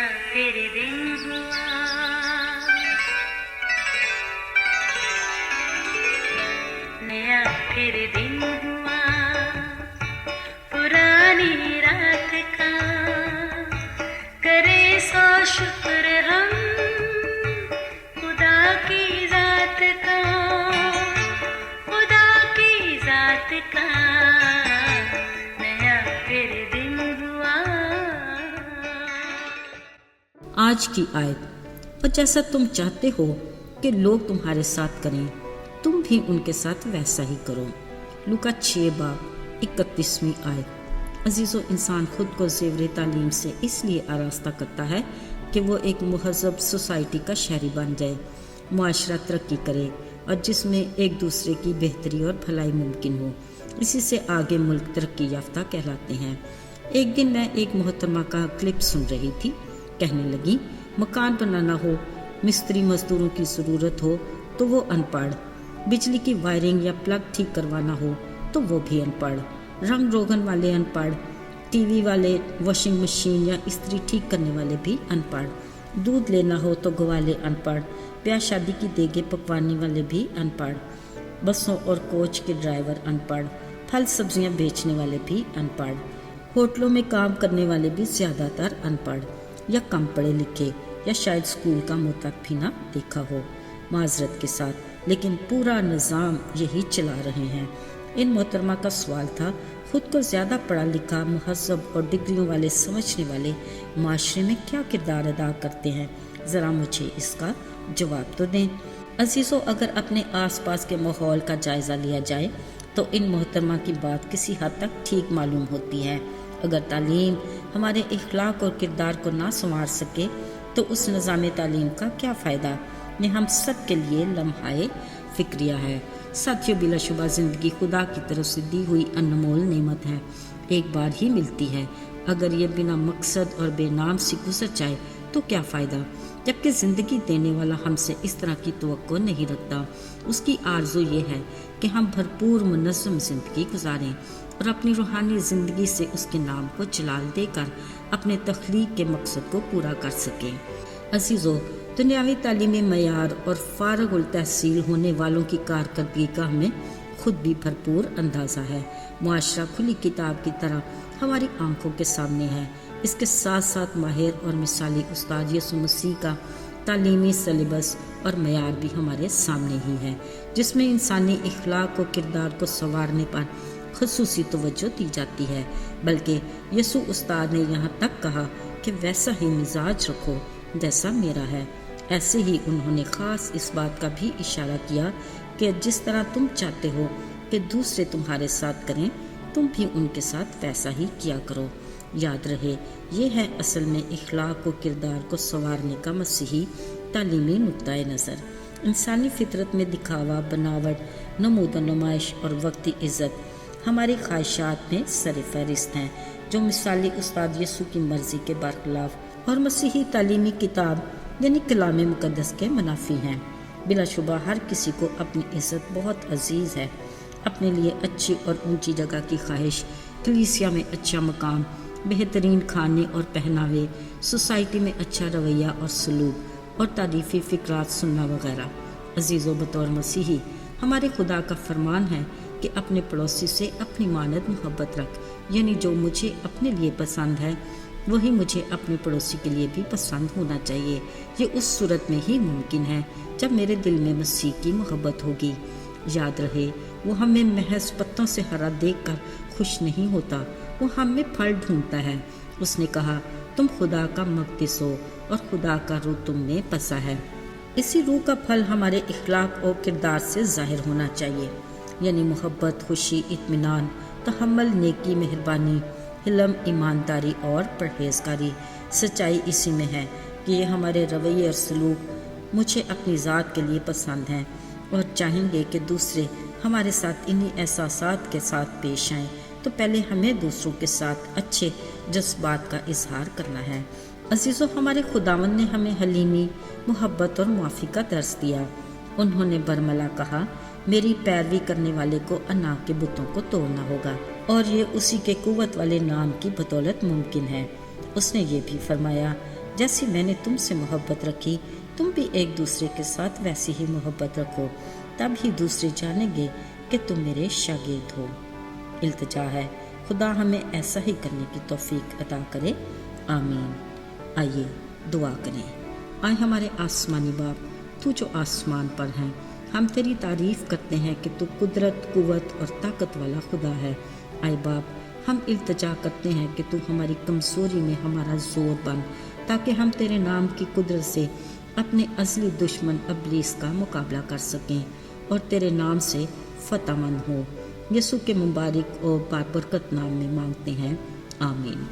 नया फिर दिन हुआ, नया फिर दिन हुआ, पुरानी रात का करे सो शुक्र हम खुदा की जात का, खुदा की जात का नया फिर दिन हुआ। आज की आयत, और जैसा तुम चाहते हो कि लोग तुम्हारे साथ करें तुम भी उनके साथ वैसा ही करो। लूका 6:31 आयत। अजीज़ो, इंसान खुद को ज़ेवर तालीम से इसलिए आरास्ता करता है कि वो एक महज़ब सोसाइटी का शहरी बन जाए, मुआशरा तरक्की करे और जिसमें एक दूसरे की बेहतरी और भलाई मुमकिन हो। इसी से आगे मुल्क तरक्की याफ्ता कहलाते हैं। एक दिन मैं एक मोहतरमा का क्लिप सुन रही थी। कहने लगी, मकान बनाना हो, मिस्त्री मजदूरों की ज़रूरत हो तो वो अनपढ़, बिजली की वायरिंग या प्लग ठीक करवाना हो तो वो भी अनपढ़, रंग रोगन वाले अनपढ़, टीवी वाले, वॉशिंग मशीन या इस्त्री ठीक करने वाले भी अनपढ़, दूध लेना हो तो ग्वाले अनपढ़, ब्याह शादी की देगे पकवाने वाले भी अनपढ़, बसों और कोच के ड्राइवर अनपढ़, फल सब्जियां बेचने वाले भी अनपढ़, होटलों में काम करने वाले भी ज़्यादातर अनपढ़ या कम पढ़े लिखे या शायद स्कूल का मुँह तक भी ना देखा हो। माजरत के साथ, लेकिन पूरा निज़ाम यही चला रहे हैं। इन मोहतरमा का सवाल था, खुद को ज़्यादा पढ़ा लिखा, महज़ब और डिग्रियों वाले समझने वाले माशरे में क्या किरदार अदा करते हैं? ज़रा मुझे इसका जवाब तो दें। अजीज़ों, अगर अपने आसपास के माहौल का जायज़ा लिया जाए तो इन मोहतरमा की बात किसी हद तक ठीक मालूम होती है। अगर तालीम हमारे इखलाक और किरदार को ना संवार सके तो उस निज़ाम तालीम का क्या फ़ायदा? ये हम सब के लिए लम्हाए फ़िक्रिया है। साथियों, बिलाशुबा ज़िंदगी खुदा की तरफ से दी हुई अनमोल नेमत है, एक बार ही मिलती है। अगर ये बिना मकसद और बेनाम से गुजर जाए तो क्या फ़ायदा? जबकि ज़िंदगी देने वाला हमसे इस तरह की तवक्को नहीं रखता। उसकी आरज़ू ये है कि हम भरपूर मुनज़्ज़म ज़िंदगी गुजारें और अपनी रूहानी ज़िंदगी से उसके नाम को जलाल देकर अपने तख्लीक के मकसद को पूरा कर सकें। अज़ीज़ों, दुनियावी तालीमी मयार और फारगुल तहसील होने वालों की कारकर्दगी का हमें खुद भी भरपूर अंदाज़ा है। मुआशरा खुली किताब की तरह हमारी आंखों के सामने है। इसके साथ साथ माहिर और मिसाली उस्ताद यसु मसीह का तालीमी सिलेबस और मयार भी हमारे सामने ही है, जिसमें इंसानी इखलाक और किरदार को संवारने पर खुसूसी तवज्जो दी जाती है। बल्कि यसु उस्ताद ने यहाँ तक कहा कि वैसा ही मिजाज रखो जैसा मेरा है। ऐसे ही उन्होंने ख़ास इस बात का भी इशारा किया कि जिस तरह तुम चाहते हो कि दूसरे तुम्हारे साथ करें, तुम भी उनके साथ वैसा ही किया करो। याद रहे, ये है असल में इखलाक और किरदार को संवारने का मसीही तालीमी नुक्ताए नज़र। इंसानी फितरत में दिखावा, बनावट, नमूद नुमाइश और वक्ती इज़्ज़त हमारी ख्वाहिशात में सर फहरिस्त हैं, जो मिसाली उस्ताद यसु की मर्ज़ी के बरखिलाफ और मसीही तालीमी किताब यानी कलाम मुक़द्दस के मुनाफी हैं। बिलाशुबा हर किसी को अपनी इज़्ज़त बहुत अजीज़ है। अपने लिए अच्छी और ऊंची जगह की ख्वाहिश, कलीसिया में अच्छा मकाम, बेहतरीन खाने और पहनावे, सोसाइटी में अच्छा रवैया और सलूक और तारीफ़ी फ़िक्रात सुनना वगैरह। अजीज़ों, बतौर मसीही हमारे खुदा का फरमान है कि अपने पड़ोसी से अपनी मानद मोहब्बत रख, यानी जो मुझे अपने लिए पसंद है वही मुझे अपने पड़ोसी के लिए भी पसंद होना चाहिए। ये उस सूरत में ही मुमकिन है जब मेरे दिल में मसीह की मोहब्बत होगी। याद रहे, वो हमें महज पत्तों से हरा देखकर खुश नहीं होता, वो हमें फल ढूंढता है। उसने कहा, तुम खुदा का मक़दिस हो और खुदा का रूह तुम में बसा है। इसी रूह का फल हमारे इखलाक और किरदार से ज़ाहिर होना चाहिए, यानी मोहब्बत, खुशी, इत्मीनान, तहम्मुल, नेकी, मेहरबानी, हिलम, ईमानदारी और परहेज़गारी। सच्चाई इसी में है कि ये हमारे रवैये और सलूक मुझे अपनी ज़ात के लिए पसंद हैं और चाहेंगे कि दूसरे हमारे साथ इन्हीं एहसासात के साथ पेश आएँ, तो पहले हमें दूसरों के साथ अच्छे जज्बात का इजहार करना है। अजीज़ों, हमारे खुदावंद ने हमें हलीमी, मोहब्बत और मुआफ़ी का दर्स दिया। उन्होंने बरमला कहा, मेरी पैरवी करने वाले को अना के बुतों को तोड़ना होगा और ये उसी के कुव्वत वाले नाम की बदौलत मुमकिन है। उसने ये भी फरमाया, جیسی میں نے تم سے محبت رکھی تم بھی ایک دوسرے کے ساتھ ویسی ہی محبت رکھو، تب ہی دوسرے جانیں گے کہ تم میرے شاگرد ہو۔ التجا ہے خدا ہمیں ایسا ہی کرنے کی توفیق عطا کرے، آمین۔ آئیے دعا کریں۔ آئے ہمارے آسمانی باپ، تو جو آسمان پر ہیں، ہم تیری تعریف کرتے ہیں کہ تو قدرت، قوت اور طاقت والا خدا ہے۔ آئے باپ، ہم التجا کرتے ہیں کہ تو ہماری کمزوری میں ہمارا زور بن، تاکہ ہم تیرے نام کی قدرت سے اپنے ازلی دشمن ابلیس کا مقابلہ کر سکیں اور تیرے نام سے فتح مند ہوں۔ یسوع کے مبارک اور بابرکت نام میں مانگتے ہیں، آمین۔